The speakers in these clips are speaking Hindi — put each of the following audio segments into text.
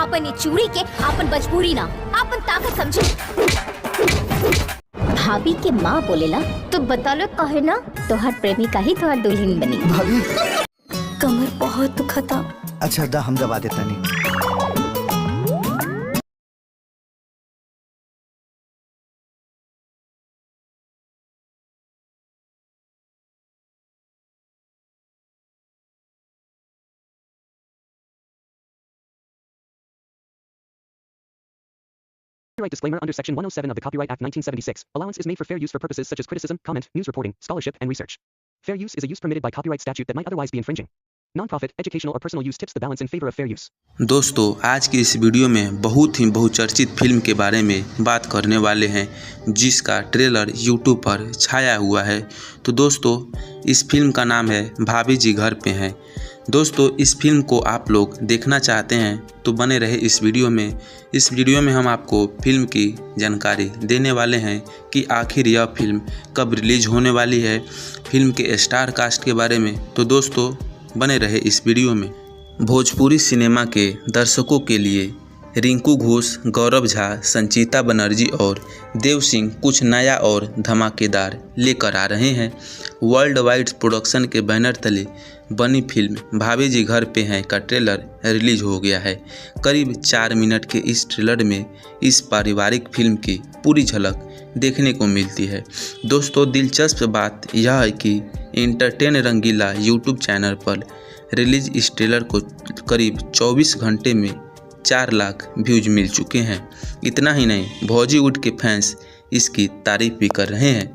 आपन ये चूड़ी के आपन मजबूरी ना आपन ताकत समझे। भाभी के माँ बोलेला तो बता लो कहे ना तोहर प्रेमी का ही तोहर दुल्हन बनी। भाभी कमर बहुत दुखता। अच्छा दा हम दबा देता नहीं। Copyright disclaimer under Section 107 of the Copyright Act 1976. Allowance is made for fair use for purposes such as criticism, comment, news reporting, scholarship, and research. Fair use is a use permitted by copyright statute that might otherwise be infringing. Non-profit, educational, or personal use tips the balance in favor of fair use. दोस्तों आज की इस वीडियो में बहुत ही बहुचर्चित फिल्म के बारे में बात करने वाले हैं जिसका ट्रेलर YouTube पर छाया हुआ है। तो दोस्तों इस फिल्म का नाम है भाभी जी घर पे हैं। दोस्तों इस फिल्म को आप लोग देखना चाहते हैं तो बने रहे इस वीडियो में। इस वीडियो में हम आपको फिल्म की जानकारी देने वाले हैं कि आखिर यह फिल्म कब रिलीज होने वाली है, फिल्म के स्टार कास्ट के बारे में। तो दोस्तों बने रहे इस वीडियो में। भोजपुरी सिनेमा के दर्शकों के लिए रिंकू घोष, गौरव झा, संचिता बनर्जी और देव सिंह कुछ नया और धमाकेदार लेकर आ रहे हैं। वर्ल्ड वाइड प्रोडक्शन के बैनर तले बनी फिल्म भाभी जी घर पे हैं का ट्रेलर रिलीज हो गया है। करीब 4 मिनट के इस ट्रेलर में इस पारिवारिक फिल्म की पूरी झलक देखने को मिलती है। दोस्तों दिलचस्प बात यह है कि एंटरटेन रंगीला यूट्यूब चैनल पर रिलीज इस ट्रेलर को करीब 24 घंटे में 4 लाख व्यूज मिल चुके हैं। इतना ही नहीं, बॉलीवुड के फैंस इसकी तारीफ भी कर रहे हैं।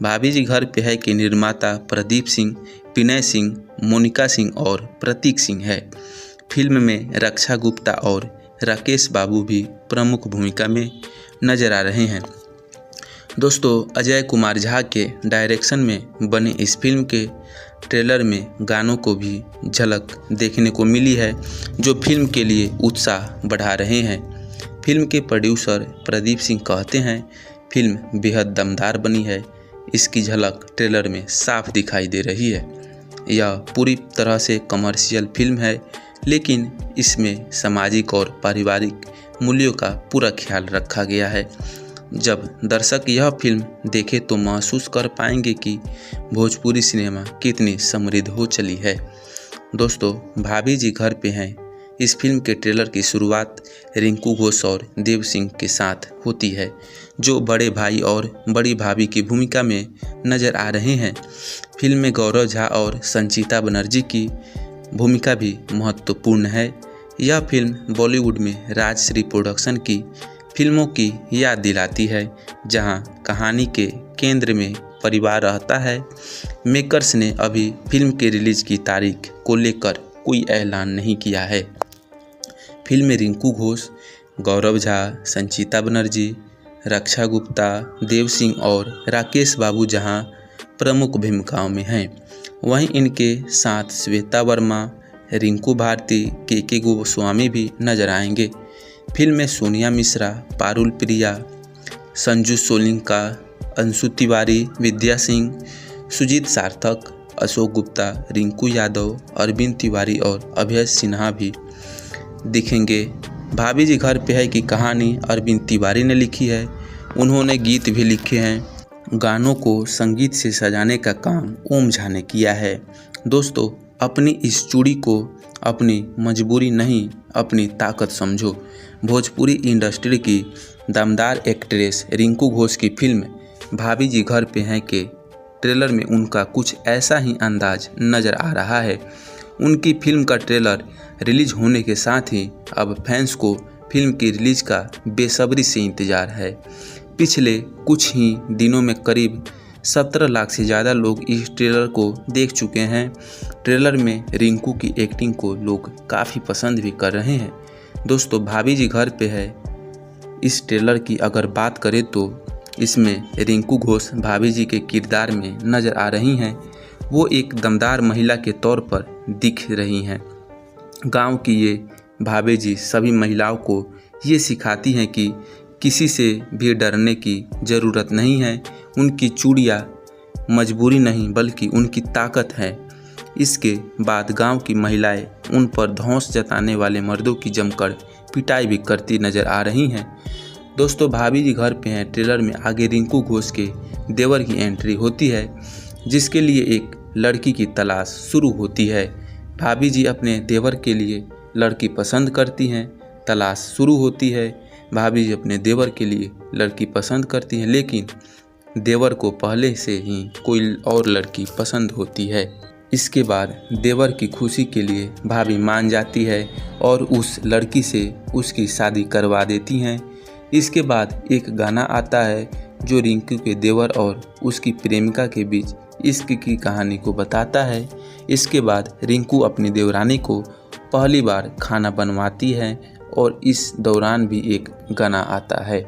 भाभी जी घर पे है के निर्माता प्रदीप सिंह, विनय सिंह, मोनिका सिंह और प्रतीक सिंह है। फिल्म में रक्षा गुप्ता और राकेश बाबू भी प्रमुख भूमिका में नजर आ रहे हैं। दोस्तों अजय कुमार झा के डायरेक्शन में बने इस फिल्म के ट्रेलर में गानों को भी झलक देखने को मिली है जो फिल्म के लिए उत्साह बढ़ा रहे हैं। फिल्म के प्रोड्यूसर प्रदीप सिंह कहते हैं फिल्म बेहद दमदार बनी है। इसकी झलक ट्रेलर में साफ दिखाई दे रही है। यह पूरी तरह से कमर्शियल फिल्म है लेकिन इसमें सामाजिक और पारिवारिक मूल्यों का पूरा ख्याल रखा गया है। जब दर्शक यह फिल्म देखे तो महसूस कर पाएंगे कि भोजपुरी सिनेमा कितनी समृद्ध हो चली है। दोस्तों भाभी जी घर पे हैं इस फिल्म के ट्रेलर की शुरुआत रिंकू घोष और देव सिंह के साथ होती है जो बड़े भाई और बड़ी भाभी की भूमिका में नज़र आ रहे हैं। फिल्म में गौरव झा और संचिता बनर्जी की भूमिका भी महत्वपूर्ण है। यह फिल्म बॉलीवुड में राजश्री प्रोडक्शन की फिल्मों की याद दिलाती है जहां कहानी के केंद्र में परिवार रहता है। मेकर्स ने अभी फिल्म के रिलीज की तारीख को लेकर कोई ऐलान नहीं किया है। फिल्म में रिंकू घोष, गौरव झा, संचिता बनर्जी, रक्षा गुप्ता, देव सिंह और राकेश बाबू जहां प्रमुख भूमिकाओं में हैं, वहीं इनके साथ श्वेता वर्मा, रिंकू भारती, के गोस्वामी भी नजर आएंगे। फिल्म में सोनिया मिश्रा, पारुल प्रिया, संजू सोलिंका, अंशु तिवारी, विद्या सिंह, सुजीत सार्थक, अशोक गुप्ता, रिंकू यादव, अरविंद तिवारी और अभय सिन्हा भी दिखेंगे। भाभी जी घर पे है की कहानी अरविंद तिवारी ने लिखी है। उन्होंने गीत भी लिखे हैं। गानों को संगीत से सजाने का काम ओम झा ने किया है। दोस्तों अपनी इस चूड़ी को अपनी मजबूरी नहीं अपनी ताकत समझो। भोजपुरी इंडस्ट्री की दमदार एक्ट्रेस रिंकू घोष की फिल्म भाभी जी घर पे हैं के ट्रेलर में उनका कुछ ऐसा ही अंदाज नज़र आ रहा है। उनकी फिल्म का ट्रेलर रिलीज होने के साथ ही अब फैंस को फिल्म की रिलीज का बेसब्री से इंतज़ार है। पिछले कुछ ही दिनों में करीब 17 लाख से ज़्यादा लोग इस ट्रेलर को देख चुके हैं। ट्रेलर में रिंकू की एक्टिंग को लोग काफ़ी पसंद भी कर रहे हैं। दोस्तों भाभी जी घर पे है इस ट्रेलर की अगर बात करें तो इसमें रिंकू घोष भाभी जी के किरदार में नज़र आ रही हैं। वो एक दमदार महिला के तौर पर दिख रही हैं। गांव की ये भाभी जी सभी महिलाओं को ये सिखाती हैं कि किसी से भी डरने की ज़रूरत नहीं है। उनकी चूड़ियाँ मजबूरी नहीं बल्कि उनकी ताकत है। इसके बाद गांव की महिलाएं उन पर धौंस जताने वाले मर्दों की जमकर पिटाई भी करती नजर आ रही हैं। दोस्तों भाभी जी घर पे हैं ट्रेलर में आगे रिंकू घोष के देवर की एंट्री होती है, जिसके लिए एक लड़की की तलाश शुरू होती है। भाभी जी अपने देवर के लिए लड़की पसंद करती हैं, तलाश शुरू होती है। भाभी जी अपने देवर के लिए लड़की पसंद करती हैं, लेकिन देवर को पहले से ही कोई और लड़की पसंद होती है। इसके बाद देवर की खुशी के लिए भाभी मान जाती है और उस लड़की से उसकी शादी करवा देती हैं। इसके बाद एक गाना आता है जो रिंकू के देवर और उसकी प्रेमिका के बीच इश्क की कहानी को बताता है। इसके बाद रिंकू अपनी देवरानी को पहली बार खाना बनवाती है और इस दौरान भी एक गाना आता है।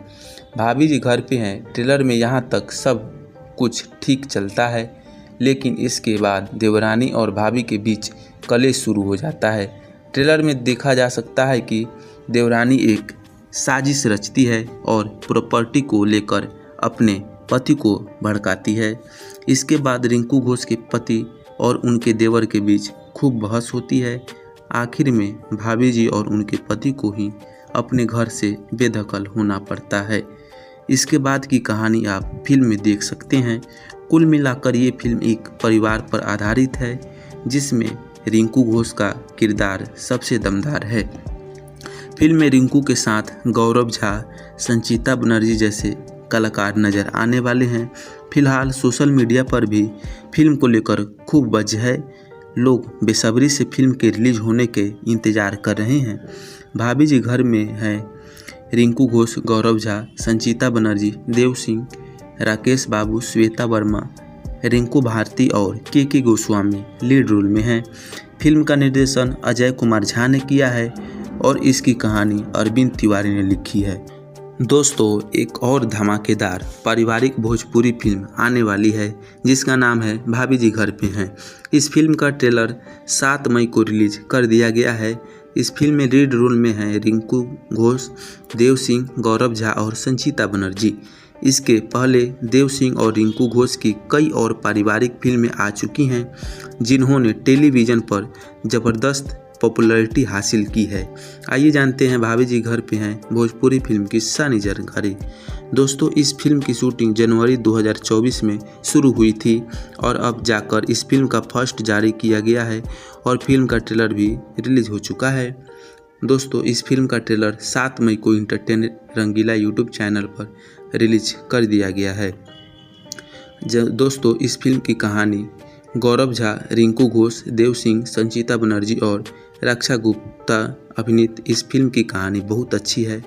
भाभी जी घर पे हैं ट्रेलर में यहाँ तक सब कुछ ठीक चलता है, लेकिन इसके बाद देवरानी और भाभी के बीच कलेश शुरू हो जाता है। ट्रेलर में देखा जा सकता है कि देवरानी एक साजिश रचती है और प्रॉपर्टी को लेकर अपने पति को भड़काती है। इसके बाद रिंकू घोष के पति और उनके देवर के बीच खूब बहस होती है। आखिर में भाभी जी और उनके पति को ही अपने घर से बेदखल होना पड़ता है। इसके बाद की कहानी आप फिल्म में देख सकते हैं। कुल मिलाकर ये फिल्म एक परिवार पर आधारित है, जिसमें रिंकू घोष का किरदार सबसे दमदार है। फिल्म में रिंकू के साथ गौरव झा, संचिता बनर्जी जैसे कलाकार नज़र आने वाले हैं। फिलहाल सोशल मीडिया पर भी फिल्म को लेकर खूब बज़ है। लोग बेसब्री से फिल्म के रिलीज होने के इंतज़ार कर रहे हैं। भाभी जी घर में हैं रिंकू घोष, गौरव झा, संचिता बनर्जी, देव सिंह, राकेश बाबू, श्वेता वर्मा, रिंकू भारती और के गोस्वामी लीड रोल में हैं। फिल्म का निर्देशन अजय कुमार झा ने किया है और इसकी कहानी अरविंद तिवारी ने लिखी है। दोस्तों एक और धमाकेदार पारिवारिक भोजपुरी फिल्म आने वाली है, जिसका नाम है भाभी जी घर पे हैं। इस फिल्म का ट्रेलर 7 मई को रिलीज कर दिया गया है। इस फिल्म में लीड रोल में हैं रिंकू घोष, देव सिंह, गौरव झा और संचिता बनर्जी। इसके पहले देव सिंह और रिंकू घोष की कई और पारिवारिक फिल्में आ चुकी हैं, जिन्होंने टेलीविज़न पर ज़बरदस्त पॉपुलैरिटी हासिल की है। आइए जानते हैं भाभी जी घर पे हैं भोजपुरी फिल्म की सारी जानकारी। दोस्तों इस फिल्म की शूटिंग जनवरी 2024 में शुरू हुई थी और अब जाकर इस फिल्म का फर्स्ट जारी किया गया है और फिल्म का ट्रेलर भी रिलीज हो चुका है। दोस्तों इस फिल्म का ट्रेलर 7 मई को इंटरटेनमेंट रंगीला यूट्यूब चैनल पर रिलीज कर दिया गया है। दोस्तों इस फिल्म की कहानी गौरव झा, रिंकू घोष, देव सिंह, संचिता बनर्जी और रक्षा गुप्ता अभिनीत इस फिल्म की कहानी बहुत अच्छी है,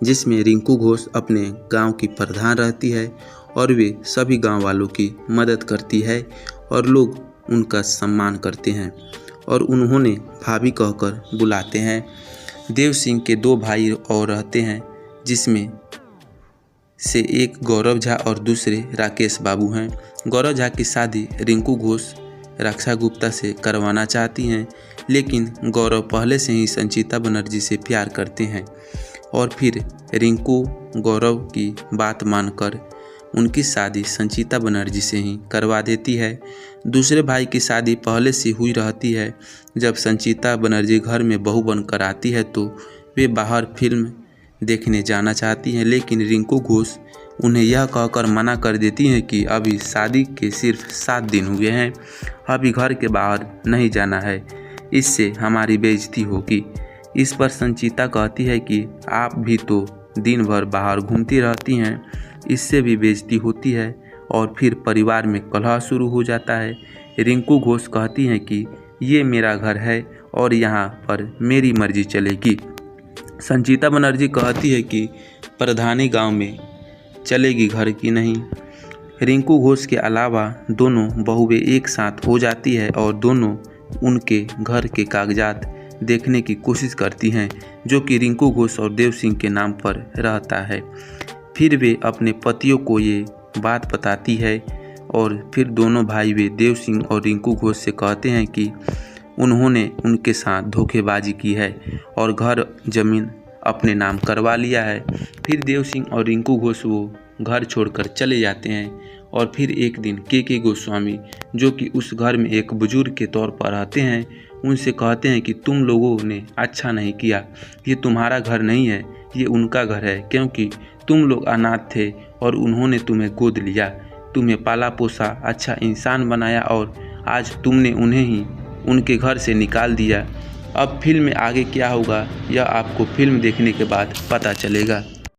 जिसमें रिंकू घोष अपने गांव की प्रधान रहती है और वे सभी गांव वालों की मदद करती है और लोग उनका सम्मान करते हैं और उन्होंने भाभी कहकर बुलाते हैं। देव सिंह के 2 भाई और रहते हैं, जिसमें से एक गौरव झा और दूसरे राकेश बाबू हैं। गौरव झा की शादी रिंकू घोष रक्षा गुप्ता से करवाना चाहती हैं, लेकिन गौरव पहले से ही संचिता बनर्जी से प्यार करते हैं और फिर रिंकू गौरव की बात मानकर उनकी शादी संचिता बनर्जी से ही करवा देती है। दूसरे भाई की शादी पहले से हुई रहती है। जब संचिता बनर्जी घर में बहू बनकर आती है तो वे बाहर फिल्म देखने जाना चाहती हैं, लेकिन रिंकू घोष उन्हें यह कहकर मना कर देती हैं कि अभी शादी के सिर्फ 7 दिन हुए हैं, अभी घर के बाहर नहीं जाना है, इससे हमारी बेइज्जती होगी। इस पर संचिता कहती है कि आप भी तो दिन भर बाहर घूमती रहती हैं, इससे भी बेइज्जती होती है और फिर परिवार में कलह शुरू हो जाता है। रिंकू घोष कहती हैं कि ये मेरा घर है और यहाँ पर मेरी मर्जी चलेगी। संचिता बनर्जी कहती है कि प्रधानी गांव में चलेगी, घर की नहीं। रिंकू घोष के अलावा दोनों बहुएं एक साथ हो जाती है और दोनों उनके घर के कागजात देखने की कोशिश करती हैं, जो कि रिंकू घोष और देव सिंह के नाम पर रहता है। फिर वे अपने पतियों को ये बात बताती है और फिर दोनों भाई वे देव सिंह और रिंकू घोष से कहते हैं कि उन्होंने उनके साथ धोखेबाजी की है और घर जमीन अपने नाम करवा लिया है। फिर देव सिंह और रिंकू घोष वो घर छोड़कर चले जाते हैं और फिर एक दिन के गोस्वामी, जो कि उस घर में एक बुजुर्ग के तौर पर रहते हैं, उनसे कहते हैं कि तुम लोगों ने अच्छा नहीं किया, ये तुम्हारा घर नहीं है, ये उनका घर है, क्योंकि तुम लोग अनाथ थे और उन्होंने तुम्हें गोद लिया, तुम्हें पाला पोसा, अच्छा इंसान बनाया और आज तुमने उन्हें ही उनके घर से निकाल दिया। अब फिल्म में आगे क्या होगा यह आपको फिल्म देखने के बाद पता चलेगा।